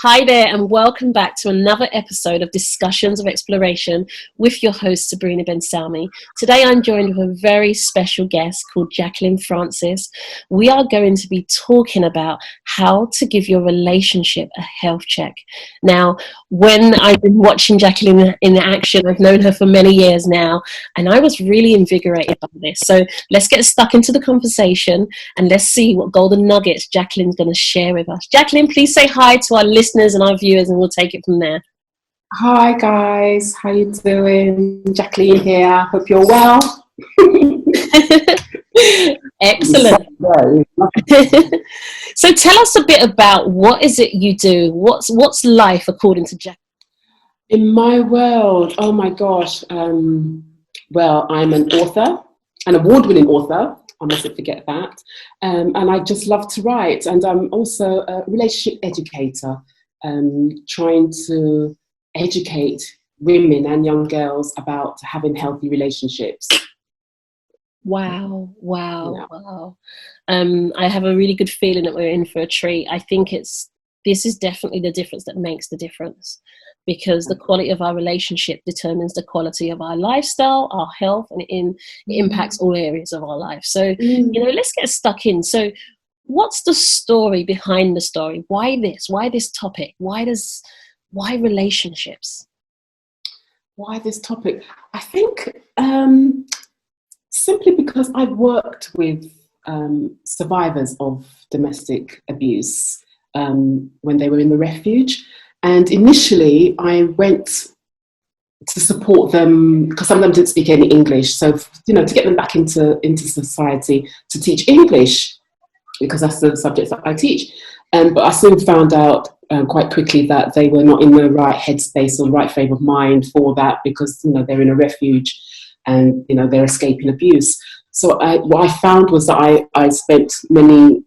Hi there, and welcome back to another episode of Discussions of Exploration with your host, Sabrina Ben Salmi. Today I'm joined with a very special guest called Jacqueline Francis. We are going to be talking about how to give your relationship a health check. Now, when I've been watching Jacqueline in action, I've known her for many years now, and I was really invigorated by this. So let's get stuck into the conversation and let's see what golden nuggets Jacqueline's going to share with us. Jacqueline, please say hi to our listeners and our viewers, and we'll take it from there. Hi guys, how you doing? Jacqueline here. Hope you're well. Excellent. So tell us a bit about what is it you do? What's life according to Jack? In my world, oh my gosh. Well, I'm an author, an award-winning author. I mustn't forget that. And I just love to write. And I'm also a relationship educator. Trying to educate women and young girls about having healthy relationships. Wow. I have a really good feeling that we're in for a treat. I think this is definitely the difference that makes the difference, because the quality of our relationship determines the quality of our lifestyle, our health, and it impacts all areas of our life. So, let's get stuck in. So what's the story behind the story? Why this? Why this topic? Why relationships? Why this topic? I think simply because I've worked with survivors of domestic abuse when they were in the refuge. And initially I went to support them because some of them didn't speak any English. So, to get them back into society, to teach English, because that's the subjects that I teach. But I soon found out quite quickly that they were not in the right headspace or the right frame of mind for that, because, they're in a refuge and, they're escaping abuse. So what I found was that I spent many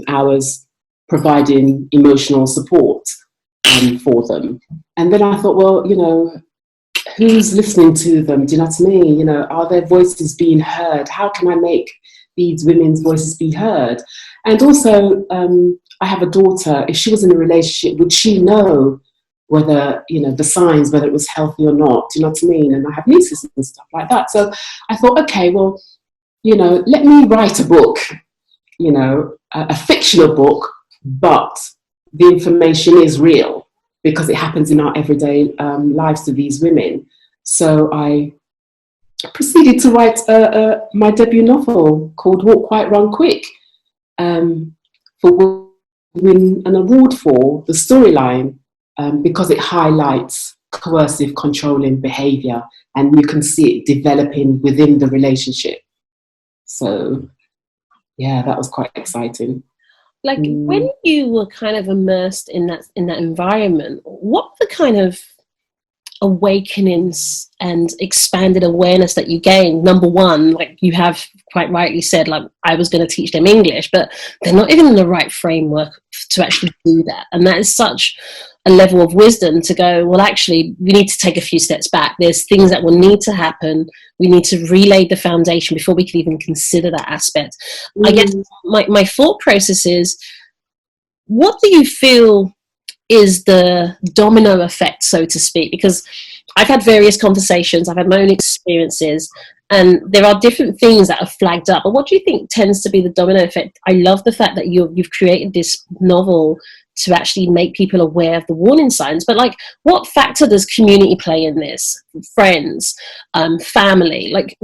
hours providing emotional support for them. And then I thought, well, who's listening to them? Do you know what I mean? Are their voices being heard? How can I make these women's voices be heard? And also, I have a daughter. If she was in a relationship, would she know whether, the signs, whether it was healthy or not? Do you know what I mean? And I have nieces and stuff like that. So I thought, okay, well, let me write a book, a fictional book, but the information is real because it happens in our everyday lives to these women. So I proceeded to write my debut novel called Walk Quiet, Run Quick, for win an award for the storyline, because it highlights coercive, controlling behaviour, and you can see it developing within the relationship. So, yeah, that was quite exciting. Like when you were kind of immersed in that environment, what were the kind of awakenings and expanded awareness that you gained? Number one, like you have quite rightly said, like I was going to teach them English, but they're not even in the right framework to actually do that. And that is such a level of wisdom to go, well, actually, we need to take a few steps back. There's things that will need to happen. We need to relay the foundation before we can even consider that aspect. I guess my thought process is, what do you feel is the domino effect, so to speak? Because I've had various conversations, I've had my own experiences, and there are different things that are flagged up. But what do you think tends to be the domino effect? I love the fact that you've created this novel to actually make people aware of the warning signs. But like, what factor does community play in this? Friends, family, like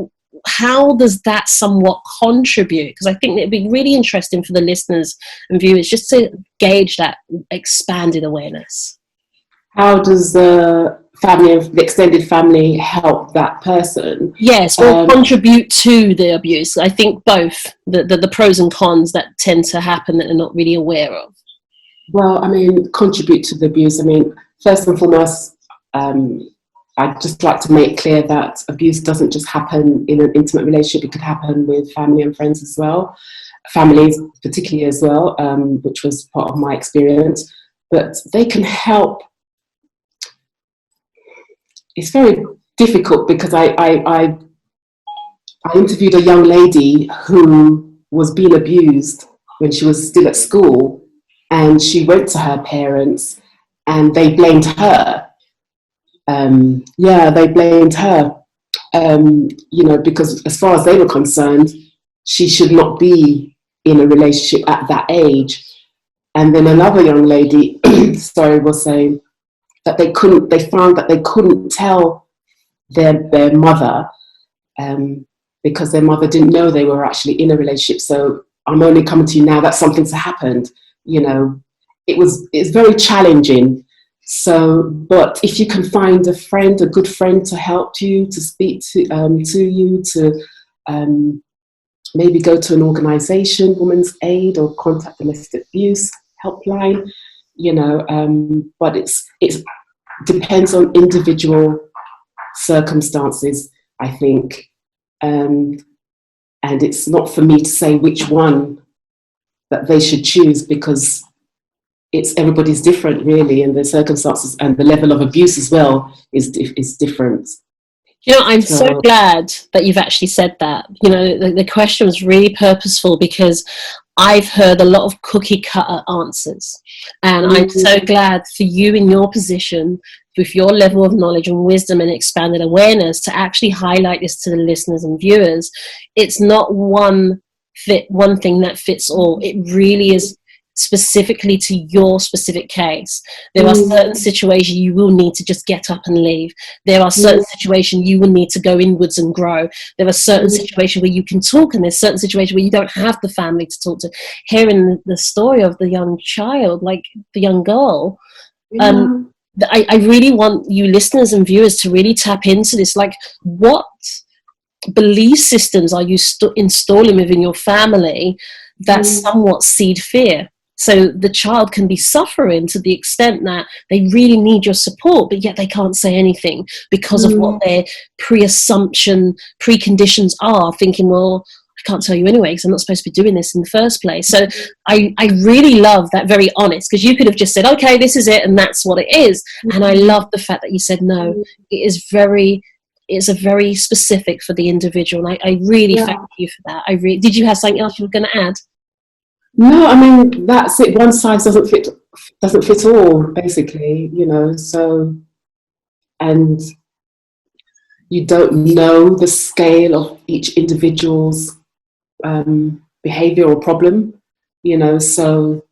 how does that somewhat contribute? Because I think it'd be really interesting for the listeners and viewers just to gauge that expanded awareness. How does the extended family help that person? Yes, or contribute to the abuse. I think both, the pros and cons that tend to happen that they're not really aware of. Well, contribute to the abuse. First and foremost, I'd just like to make clear that abuse doesn't just happen in an intimate relationship. It could happen with family and friends as well, families particularly as well, which was part of my experience. But they can help. It's very difficult because I interviewed a young lady who was being abused when she was still at school, and she went to her parents and they blamed her. They blamed her, because as far as they were concerned, she should not be in a relationship at that age. And then another young lady, was saying that they found that they couldn't tell their mother, because their mother didn't know they were actually in a relationship. So I'm only coming to you now that something's happened. It's very challenging. So, but if you can find a good friend to help you, to speak to you, to maybe go to an organisation, Women's Aid, or contact domestic abuse helpline, but it depends on individual circumstances, I think, and it's not for me to say which one that they should choose, because everybody's different, really, and the circumstances and the level of abuse as well is different. I'm so glad that you've actually said that. The question was really purposeful, because I've heard a lot of cookie cutter answers, and I'm so glad for you in your position, with your level of knowledge and wisdom and expanded awareness, to actually highlight this to the listeners and viewers. It's not one thing that fits all. It really is specifically to your specific case. There are certain situations you will need to just get up and leave. There are certain situations you will need to go inwards and grow. There are certain situations where you can talk, and there's certain situations where you don't have the family to talk to. Hearing the story of the young child, like the young girl, I really want you listeners and viewers to really tap into this. Like, what belief systems are you installing within your family that somewhat seed fear? So the child can be suffering to the extent that they really need your support, but yet they can't say anything because of what their preconditions are, thinking, well, I can't tell you anyway because I'm not supposed to be doing this in the first place. So I really love that, very honest, because you could have just said, okay, this is it, and that's what it is. And I love the fact that you said, no, it's a very specific for the individual. And I really thank you for that. Did you have something else you were going to add? No, I mean, that's it. One size doesn't fit all, basically, so, and you don't know the scale of each individual's behavior or problem, so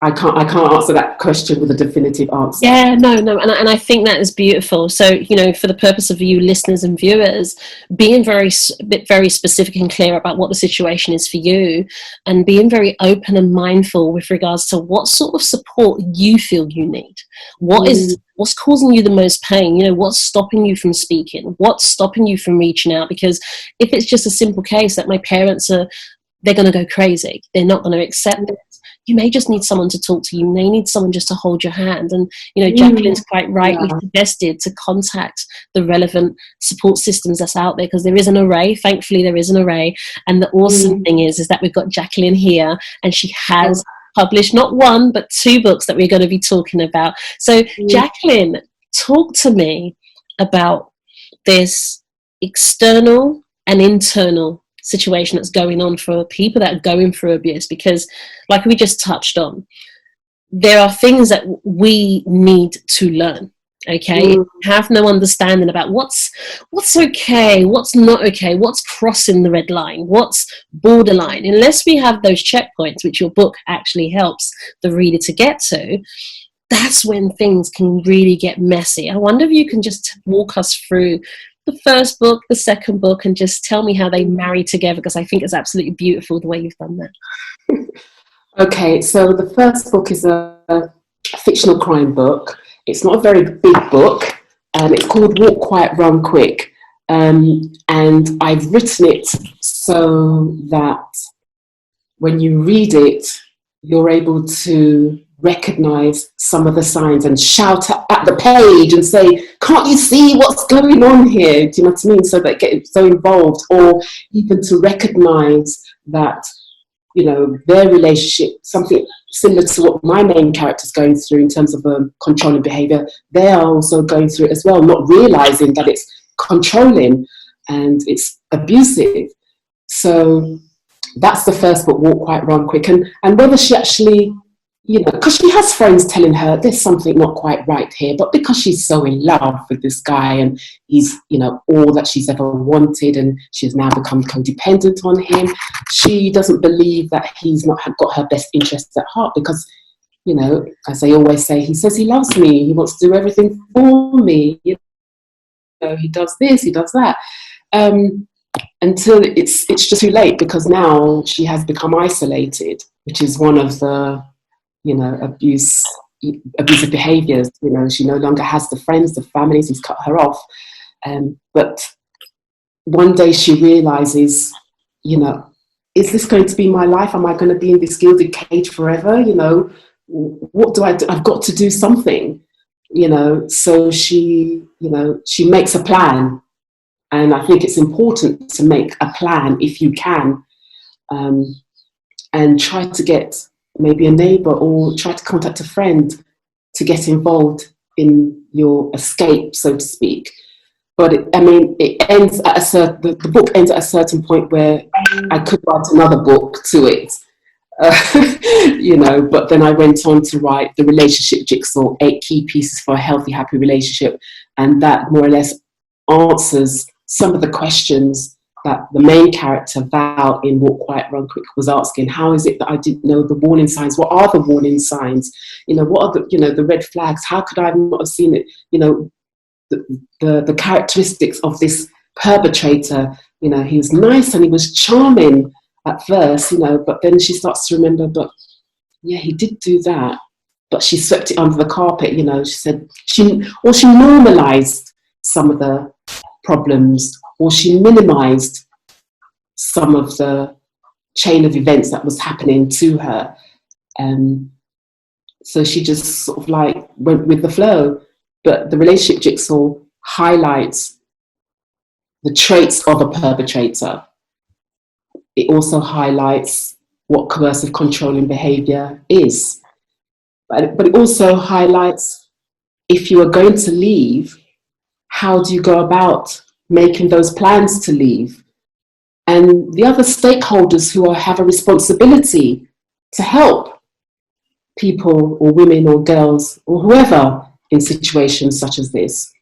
I can't answer that question with a definitive answer. Yeah, no, and I think that is beautiful. So, for the purpose of you listeners and viewers, being very specific and clear about what the situation is for you, and being very open and mindful with regards to what sort of support you feel you need. What's causing you the most pain? What's stopping you from speaking? What's stopping you from reaching out? Because if it's just a simple case that my parents they're going to go crazy, they're not going to accept it. You may just need someone to talk to you. You may need someone just to hold your hand. And, Jacqueline's quite rightly suggested to contact the relevant support systems that's out there, because there is an array. Thankfully, there is an array. And the awesome thing is that we've got Jacqueline here, and she has published not one, but 2 books that we're going to be talking about. So, Jacqueline, talk to me about this external and internal situation that's going on for people that are going through abuse, because like we just touched on, there are things that we need to learn. Okay, have no understanding about what's okay, what's not okay, what's crossing the red line, what's borderline, unless we have those checkpoints, which your book actually helps the reader to get to. That's when things can really get messy. I wonder if you can just walk us through the first book, the second book, and just tell me how they marry together, because I think it's absolutely beautiful the way you've done that. Okay, so the first book is a fictional crime book. It's not a very big book. It's called Walk Quiet, Run Quick. And I've written it so that when you read it, you're able to recognize some of the signs and shout at the page and say, can't you see what's going on here? Do you know what I mean? So that get so involved, or even to recognize that, their relationship, something similar to what my main character's going through in terms of controlling behavior, they are also going through it as well, not realizing that it's controlling and it's abusive. So that's the first book, Walk Quiet, Run Quick. And whether she actually you know, because she has friends telling her there's something not quite right here, but because she's so in love with this guy and he's, you know, all that she's ever wanted, and she's now become codependent on him, she doesn't believe that he's not got her best interests at heart, because, you know, as they always say, he says he loves me, he wants to do everything for me, you know, he does this, he does that. Until it's just too late, because now she has become isolated, which is one of the, you know, abusive behaviours. You know, she no longer has the friends, the families, he's cut her off. But one day she realises, you know, is this going to be my life? Am I going to be in this gilded cage forever? You know, what do I do? I've got to do something, you know. So she, you know, she makes a plan. And I think it's important to make a plan if you can, and try to get maybe a neighbour or try to contact a friend to get involved in your escape, so to speak. But it ends at the book ends at a certain point where I could write another book to it, you know. But then I went on to write the relationship jigsaw, 8 key pieces for a healthy, happy relationship, and that more or less answers some of the questions that the main character, Val, in Walk Quiet, Run Quick, was asking. How is it that I didn't know the warning signs? What are the warning signs? You know, what are the, you know, the red flags? How could I not have seen it? You know, the characteristics of this perpetrator. You know, he was nice and he was charming at first, you know, but then she starts to remember, but yeah, he did do that, but she swept it under the carpet. You know, she said she normalized some of the problems, or she minimized some of the chain of events that was happening to her. So she just sort of like went with the flow. But the relationship jigsaw highlights the traits of a perpetrator. It also highlights what coercive controlling behavior is. But it also highlights, if you are going to leave, how do you go about making those plans to leave? And the other stakeholders who have a responsibility to help people or women or girls or whoever in situations such as this.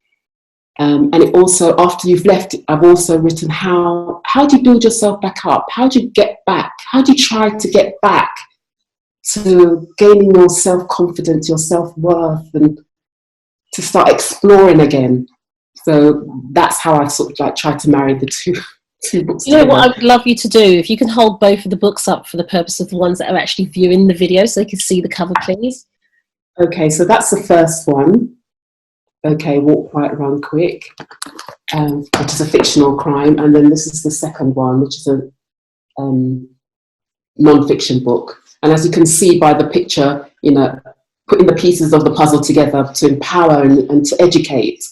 And it also, after you've left, I've also written how do you build yourself back up? How do you get back? How do you try to get back to gaining your self-confidence, your self-worth, and to start exploring again? So that's how I've sort of like tried to marry the two books You know together. what I would love you to do? If you can hold both of the books up for the purpose of the ones that are actually viewing the video so they can see the cover, please. Okay, so that's the first one. Okay, Walk Quiet, Run Quick, which is a fictional crime. And then this is the second one, which is a non-fiction book. And as you can see by the picture, you know, putting the pieces of the puzzle together to empower and to educate.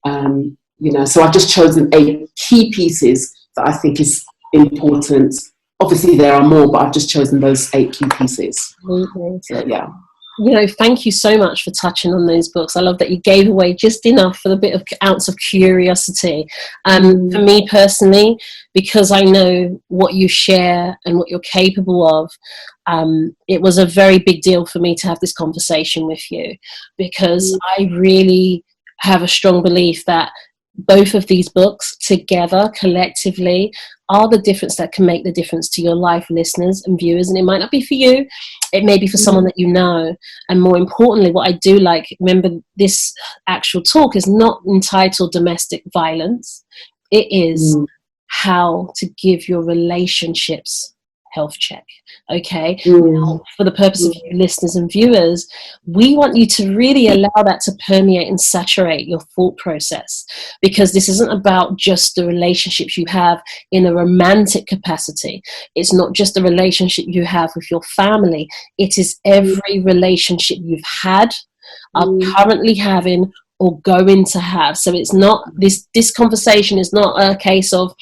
You know, so I've just chosen 8 key pieces that I think is important. Obviously there are more, but I've just chosen those 8 key pieces. Mm-hmm. So yeah. You know, thank you so much for touching on those books. I love that you gave away just enough for the bit of ounce of curiosity. For me personally, because I know what you share and what you're capable of, it was a very big deal for me to have this conversation with you, because I really have a strong belief that both of these books together collectively are the difference that can make the difference to your life, listeners and viewers. And it might not be for you, it may be for someone that you know. And more importantly, what I do like, remember, this actual talk is not entitled Domestic Violence. It is how to give your relationships health check. Okay, now, for the purpose of you listeners and viewers, we want you to really allow that to permeate and saturate your thought process, because this isn't about just the relationships you have in a romantic capacity. It's not just the relationship you have with your family. It is every relationship you've had, are currently having, or going to have. So it's not this conversation is not a case of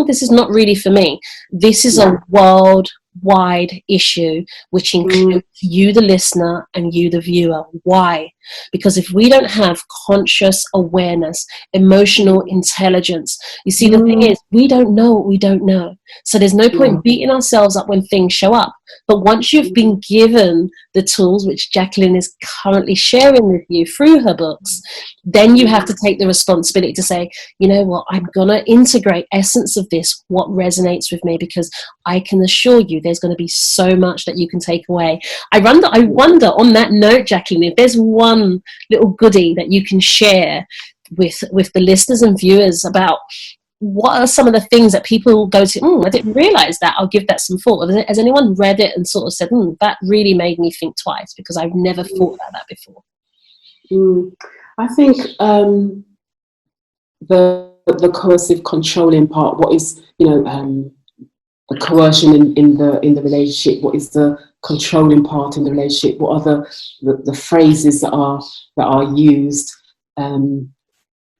this is not really for me. This is a worldwide issue which includes you the listener and you the viewer. Why? Because if we don't have conscious awareness, emotional intelligence, you see, the thing is, we don't know what we don't know. So there's no point beating ourselves up when things show up. But once you've been given the tools, which Jacqueline is currently sharing with you through her books, then you have to take the responsibility to say, you know what, I'm going to integrate essence of this, what resonates with me, because I can assure you there's going to be so much that you can take away. I wonder on that note, Jacqueline, if there's one little goodie that you can share with the listeners and viewers about what are some of the things that people go to, I didn't realize that, I'll give that some thought. Has anyone read it and sort of said, that really made me think twice because I've never thought about that before? I think the coercive controlling part, what is, the coercion in the relationship, what is the controlling part in the relationship, what are the phrases that are used,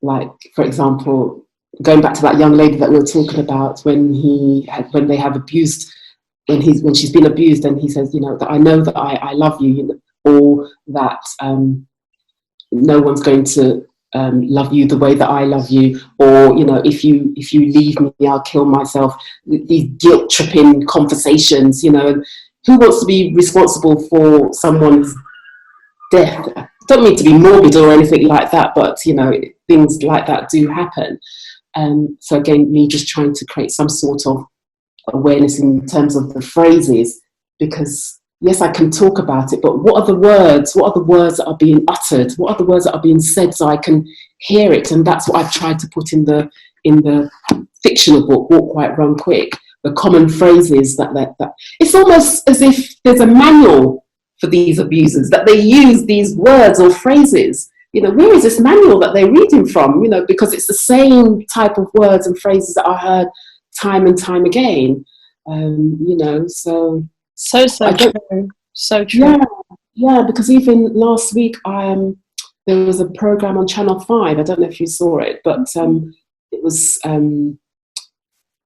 like, for example, going back to that young lady that we were talking about, when they have abused, when she's been abused, and he says, that I know that I love you, or that no one's going to love you the way that I love you, or if you leave me, I'll kill myself. These guilt tripping conversations, and who wants to be responsible for someone's death? I don't mean to be morbid or anything like that, but things like that do happen. So again, me just trying to create some sort of awareness in terms of the phrases, because yes, I can talk about it, but what are the words? What are the words that are being uttered? What are the words that are being said, so I can hear it? And that's what I've tried to put in the fictional book, Walk Quiet, Run Quick. The common phrases that it's almost as if there's a manual for these abusers, that they use these words or phrases. Where is this manual that they're reading from? Because it's the same type of words and phrases that I heard time and time again. So true. So true. Yeah, because even last week, there was a program on Channel 5. I don't know if you saw it, but it was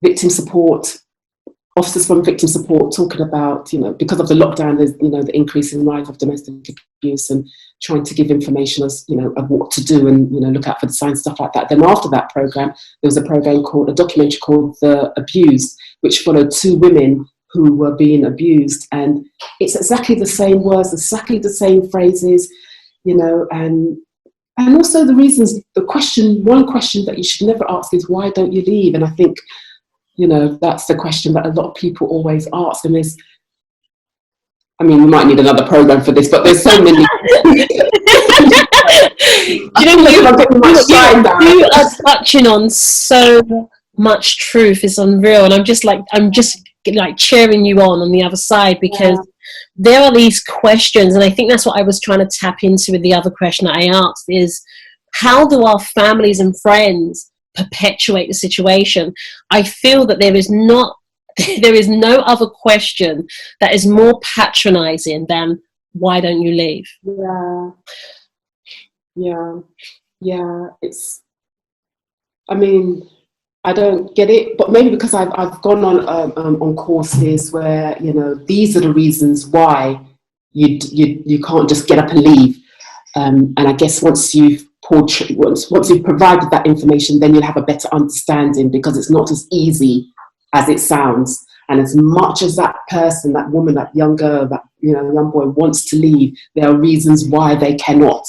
victim support, officers from victim support talking about, because of the lockdown, there's, the increase in rise of domestic abuse, and trying to give information as, of what to do, and, look out for the signs, stuff like that. Then after that program, there was a documentary called The Abused, which followed two women who were being abused. And it's exactly the same words, exactly the same phrases, and also the reasons. One question that you should never ask is, why don't you leave? And I think, that's the question that a lot of people always ask. And we might need another program for this, but there's so many. You are touching on so much truth. It's unreal, and I'm just cheering you on the other side, because there are these questions, and I think that's what I was trying to tap into with the other question that I asked, is how do our families and friends perpetuate the situation? I feel that there is no other question that is more patronizing than, why don't you leave? It's, I don't get it, but maybe because I've gone on courses where, these are the reasons why you can't just get up and leave. And I guess once you've provided that information, then you'll have a better understanding, because it's not as easy as it sounds. And as much as that person, that woman, that young girl, that young boy wants to leave, there are reasons why they cannot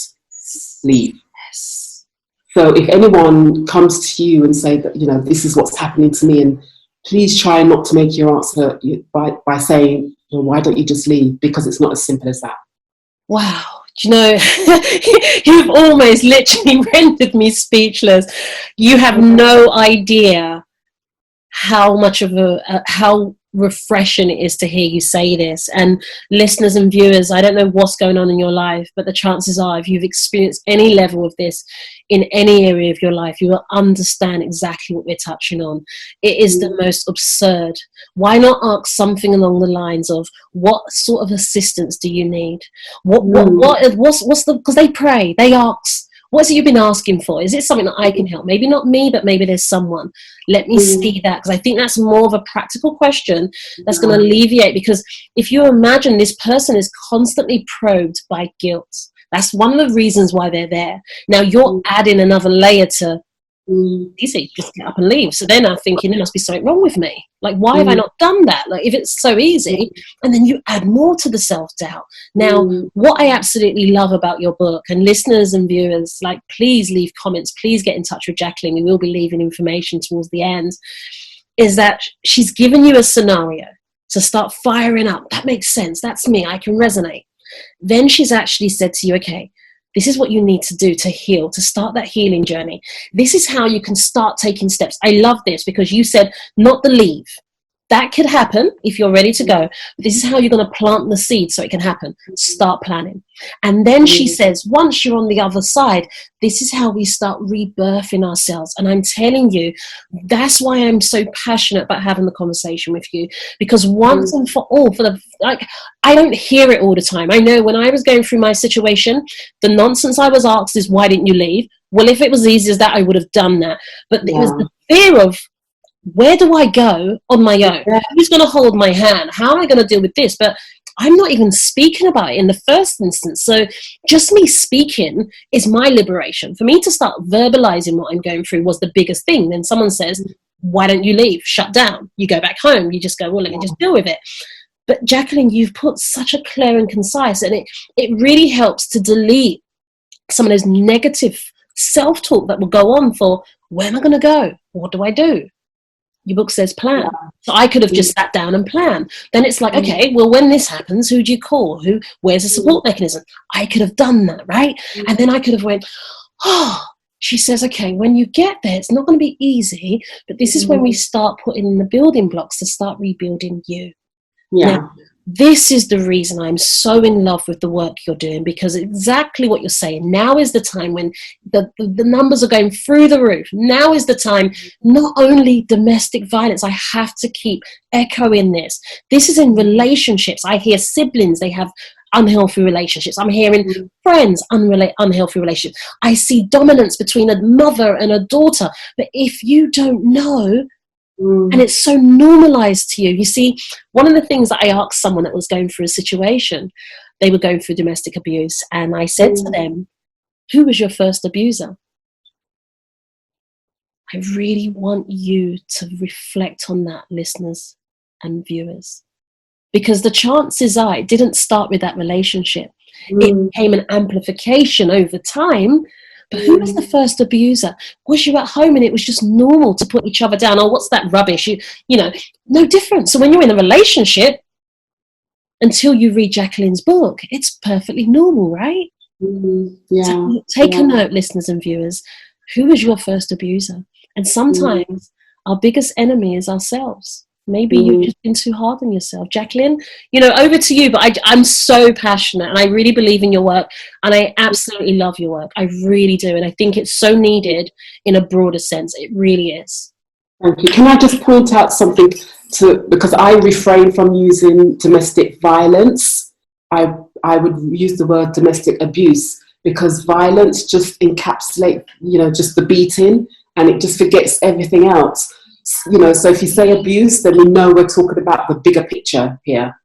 leave. Yes. So if anyone comes to you and say that, this is what's happening to me, and please try not to make your answer by saying, well, why don't you just leave? Because it's not as simple as that. Wow. You've almost literally rendered me speechless. You have no idea how much of how refreshing it is to hear you say this. And listeners and viewers, I don't know what's going on in your life, but the chances are, if you've experienced any level of this in any area of your life, you will understand exactly what we're touching on. It is the most absurd. Why not ask something along the lines of, what sort of assistance do you need? Because they pray, they ask, what is it you've been asking for? Is it something that I can help? Maybe not me, but maybe there's someone. Let me see that, because I think that's more of a practical question that's going to alleviate. Because if you imagine, this person is constantly probed by guilt. That's one of the reasons why they're there. Now you're adding another layer to Easy, just get up and leave. So then I'm thinking there must be something wrong with me. Like, why have I not done that? Like, if it's so easy, and then you add more to the self-doubt. Now, what I absolutely love about your book, and listeners and viewers, like, please leave comments, please get in touch with Jacqueline. We will be leaving information towards the end, is that she's given you a scenario to start firing up. That makes sense. That's me. I can resonate. Then she's actually said to you, okay, this is what you need to do to heal, to start that healing journey. This is how you can start taking steps. I love this because you said not the leave. That could happen if you're ready to go. This is how you're going to plant the seed so it can happen. Start planning. And then she says, once you're on the other side, this is how we start rebirthing ourselves. And I'm telling you, that's why I'm so passionate about having the conversation with you. Because once and for all, I don't hear it all the time. I know when I was going through my situation, the nonsense I was asked is, why didn't you leave? Well, if it was easy as that, I would have done that. But it was the fear of, where do I go on my own? Who's going to hold my hand? How am I going to deal with this? But I'm not even speaking about it in the first instance. So just me speaking is my liberation. For me to start verbalizing what I'm going through was the biggest thing. Then someone says, why don't you leave? Shut down. You go back home. You just go, well, let me just deal with it. But Jacqueline, you've put such a clear and concise, and it really helps to delete some of those negative self-talk that will go on for, where am I going to go? What do I do? Your book says plan. So I could have just sat down and planned. Then it's like, okay, well, when this happens, who do you call? Where's the support mechanism? I could have done that, right? And then I could have went, oh, she says, okay, when you get there, it's not going to be easy, but this is when we start putting in the building blocks to start rebuilding you. Now, this is the reason I'm so in love with the work you're doing, because exactly what you're saying. Now is the time when the numbers are going through the roof. Now is the time, not only domestic violence, I have to keep echoing this. This is in relationships. I hear siblings, they have unhealthy relationships. I'm hearing friends, unhealthy relationships. I see dominance between a mother and a daughter. But if you don't know, and it's so normalized to you. You see, one of the things that I asked someone that was going through a situation, they were going through domestic abuse, and I said to them, who was your first abuser? I really want you to reflect on that, listeners and viewers, because the chances are it didn't start with that relationship. It became an amplification over time. But who was the first abuser? Was you at home and it was just normal to put each other down? Oh, what's that rubbish? You know, no different. So when you're in a relationship, until you read Jacqueline's book, it's perfectly normal, right? So take a note, listeners and viewers. Who was your first abuser? And sometimes our biggest enemy is ourselves. Maybe you've just been too hard on yourself. Jacqueline, over to you, but I'm so passionate and I really believe in your work and I absolutely love your work. I really do. And I think it's so needed in a broader sense. It really is. Thank you. Can I just point out something because I refrain from using domestic violence. I would use the word domestic abuse, because violence just encapsulates, just the beating, and it just forgets everything else. So if you say abuse, then we know we're talking about the bigger picture here.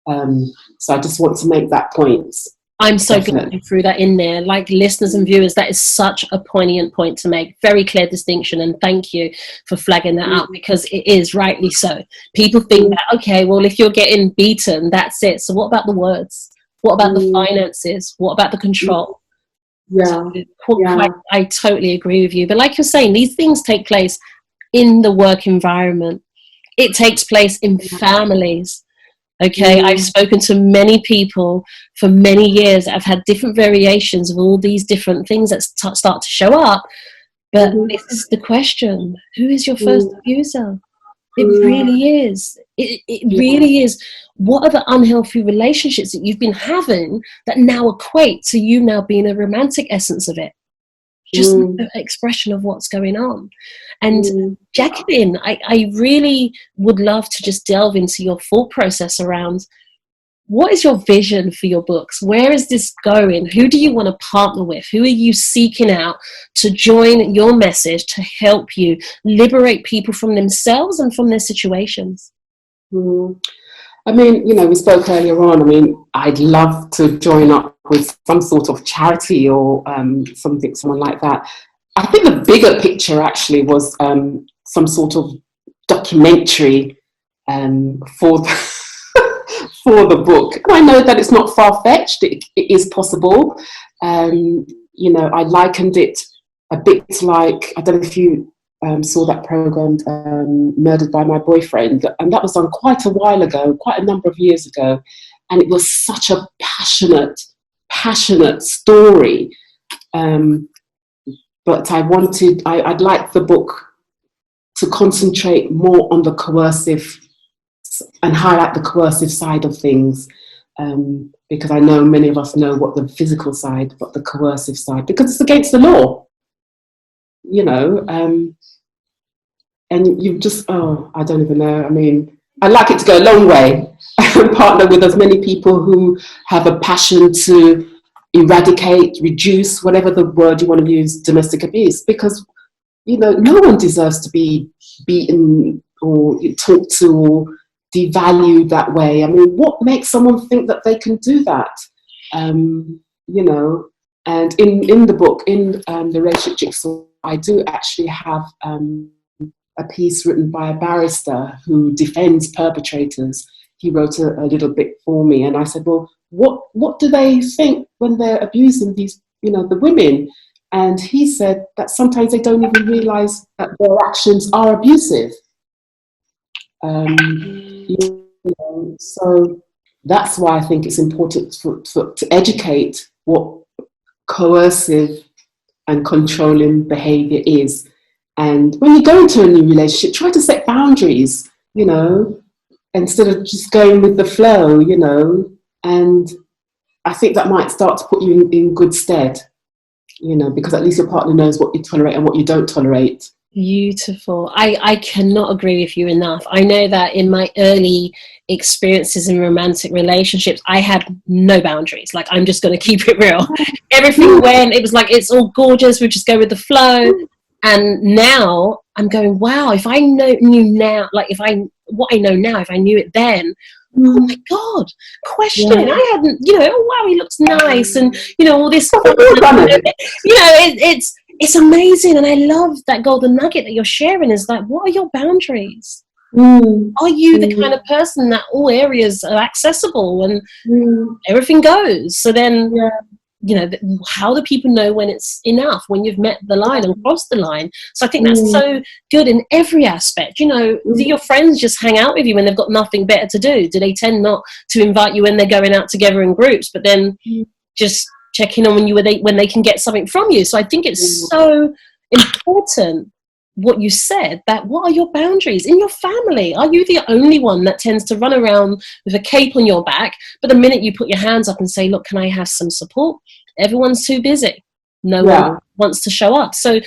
So I just want to make that point. I'm so glad you threw that in there. Like, listeners and viewers, that is such a poignant point to make. Very clear distinction, and thank you for flagging that out, because it is rightly so. People think that, okay, well, if you're getting beaten, that's it. So what about the words? What about the finances? What about the control? I totally agree with you. But like you're saying, these things take place in the work environment. It takes place in families. Okay, I've spoken to many people for many years that have had different variations of all these different things that start to show up. But this is the question: who is your first abuser? It really is. It really is. What are the unhealthy relationships that you've been having that now equate to you now being a romantic essence of it? Just an expression of what's going on. And Jacqueline, I really would love to just delve into your thought process around, what is your vision for your books? Where is this going? Who do you want to partner with? Who are you seeking out to join your message to help you liberate people from themselves and from their situations? I mean, we spoke earlier on. I mean, I'd love to join up with some sort of charity or someone like that. I think the bigger picture actually was some sort of documentary for for the book. And I know that it's not far-fetched. It is possible. You know, I likened it a bit like, I don't know if you saw that program, Murdered by My Boyfriend, and that was done quite a while ago, quite a number of years ago, and it was such a passionate story. But I'd like the book to concentrate more on the coercive and highlight the coercive side of things, because I know many of us know what the physical side, but the coercive side, because it's against the law, you know. And you just, I don't even know. I mean, I'd like it to go a long way and partner with as many people who have a passion to eradicate, reduce, whatever the word you want to use, domestic abuse, because, you know, no one deserves to be beaten or talked to or devalued that way. I mean, what makes someone think that they can do that? You know, and in the book, in the Relationship Jigsaw, I do actually have a piece written by a barrister who defends perpetrators. He wrote a little bit for me, and I said, well, what do they think when they're abusing these, you know, the women? And he said that sometimes they don't even realise that their actions are abusive. You know, so that's why I think it's important to educate what coercive and controlling behaviour is. And when you go into a new relationship, try to set boundaries, you know, instead of just going with the flow, you know. And I think that might start to put you in good stead, you know, because at least your partner knows what you tolerate and what you don't tolerate. Beautiful. I cannot agree with you enough. I know that in my early experiences in romantic relationships, I had no boundaries. Like, I'm just going to keep it real. Everything went, it was like, it's all gorgeous, we just go with the flow. And now I'm going, wow, if I knew now, like what I know now, if I knew it then, oh my God, questioning. Yeah. I hadn't, you know, oh wow, he looks nice, and you know, all this. You know, it's amazing, and I love that golden nugget that you're sharing. Is like, what are your boundaries? Are you the kind of person that all areas are accessible and everything goes? So then, you know, how do people know when it's enough, when you've met the line and crossed the line? So I think that's so good in every aspect. You know, do your friends just hang out with you when they've got nothing better to do? Do they tend not to invite you when they're going out together in groups, but then just check in on when they can get something from you? So I think it's so important what you said, that what are your boundaries in your family? Are you the only one that tends to run around with a cape on your back, but the minute you put your hands up and say, look, can I have some support, everyone's too busy, no one wants to show up? So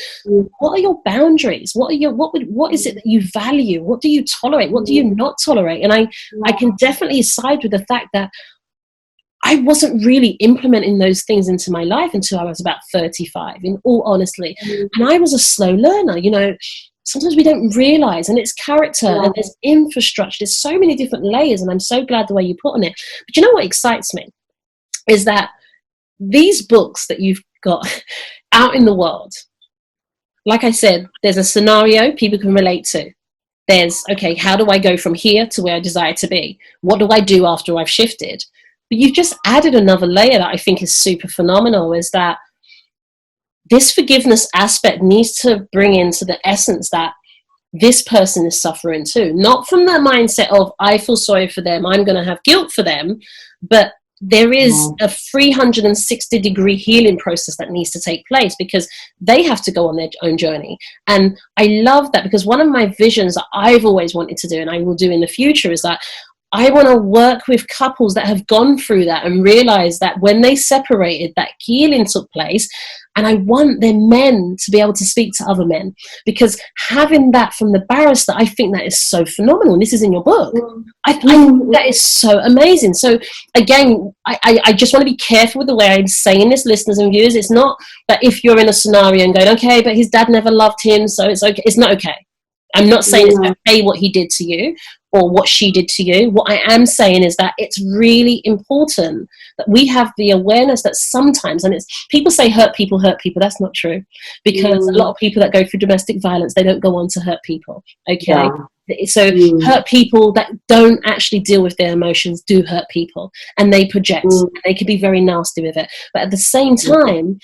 what are your boundaries? What is it that you value? What do you tolerate? What do you not tolerate? And I can definitely side with the fact that I wasn't really implementing those things into my life until I was about 35, in all honesty. And I was a slow learner. You know, sometimes we don't realize, and it's character and there's infrastructure. There's so many different layers, and I'm so glad the way you put on it. But you know what excites me is that these books that you've got out in the world, like I said, there's a scenario people can relate to. There's, okay, how do I go from here to where I desire to be? What do I do after I've shifted? But you've just added another layer that I think is super phenomenal, is that this forgiveness aspect needs to bring into the essence that this person is suffering too. Not from the mindset of, I feel sorry for them, I'm going to have guilt for them, but there is a 360-degree healing process that needs to take place, because they have to go on their own journey. And I love that, because one of my visions that I've always wanted to do, and I will do in the future, is that I want to work with couples that have gone through that and realized that when they separated, that healing took place. And I want their men to be able to speak to other men, because having that from the barrister, I think that is so phenomenal. And this is in your book. I think that is so amazing. So again, I just want to be careful with the way I'm saying this, listeners and viewers. It's not that if you're in a scenario and going, okay, but his dad never loved him, so it's okay. It's not okay. I'm not saying it's okay what he did to you. or what she did to you. What I am saying is that it's really important that we have the awareness that sometimes, and it's, people say hurt people, that's not true, because a lot of people that go through domestic violence, they don't go on to hurt people, okay? So hurt people that don't actually deal with their emotions do hurt people, and they project, and they can be very nasty with it, but at the same time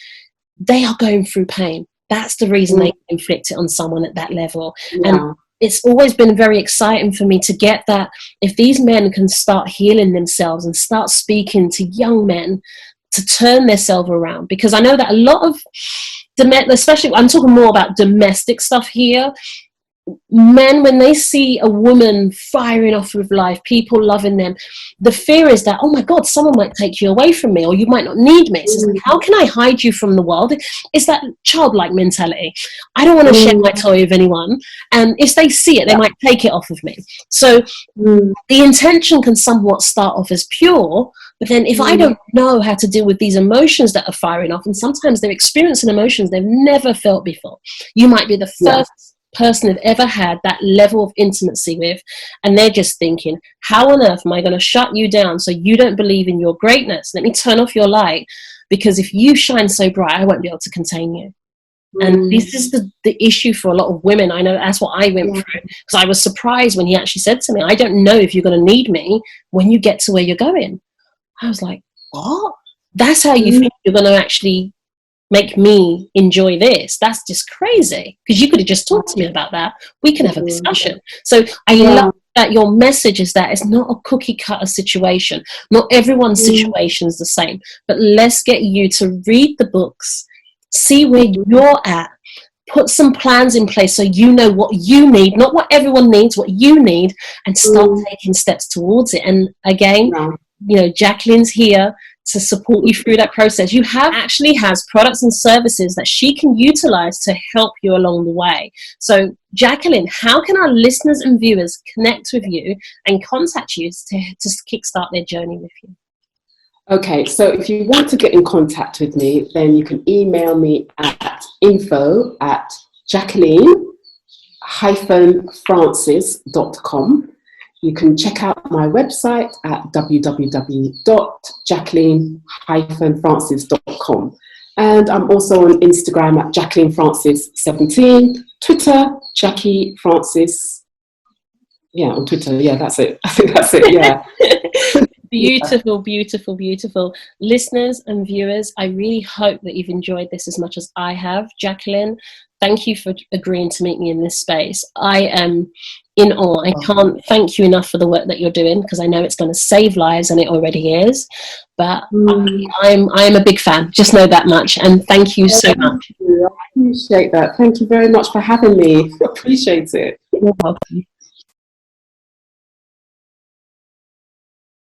they are going through pain. That's the reason they inflict it on someone at that level. And it's always been very exciting for me to get that if these men can start healing themselves and start speaking to young men to turn themselves around, because I know that a lot of especially, I'm talking more about domestic stuff here, men, when they see a woman firing off with life, people loving them, the fear is that, oh my God, someone might take you away from me, or you might not need me. So it's like, how can I hide you from the world? It's that childlike mentality. I don't want to share my toy with anyone, and if they see it, they might take it off of me. So the intention can somewhat start off as pure, but then if I don't know how to deal with these emotions that are firing off, and sometimes they're experiencing emotions they've never felt before. You might be the first person they've ever had that level of intimacy with, and they're just thinking, how on earth am I going to shut you down so you don't believe in your greatness? Let me turn off your light, because if you shine so bright, I won't be able to contain you. And this is the issue for a lot of women. I know that's what I went through, because I was surprised when he actually said to me, I don't know if you're going to need me when you get to where you're going. I was like, what? That's how you think you're going to actually make me enjoy this? That's just crazy, because you could have just talked to me about that. We can have a discussion. So I love that your message is that it's not a cookie cutter situation. Not everyone's situation is the same, but let's get you to read the books, see where you're at, put some plans in place so you know what you need, not what everyone needs, what you need, and start taking steps towards it. And again, you know, Jacqueline's here to support you through that process. You actually has products and services that she can utilize to help you along the way. So Jacqueline, how can our listeners and viewers connect with you and contact you to kickstart their journey with you? Okay, so if you want to get in contact with me, then you can email me at info@jacqueline-francis.com. You can check out my website at www.jacqueline-francis.com. And I'm also on Instagram at Jacqueline Francis 17, Twitter, Jackie Francis. Yeah, on Twitter. Yeah, that's it. I think that's it. Yeah. Beautiful, beautiful, beautiful. Listeners and viewers, I really hope that you've enjoyed this as much as I have. Jacqueline, thank you for agreeing to meet me in this space. I am in awe. I can't thank you enough for the work that you're doing, because I know it's going to save lives, and it already is. But I'm a big fan. Just know that much. And thank you so much. I appreciate that. Thank you very much for having me. I appreciate it. You're welcome.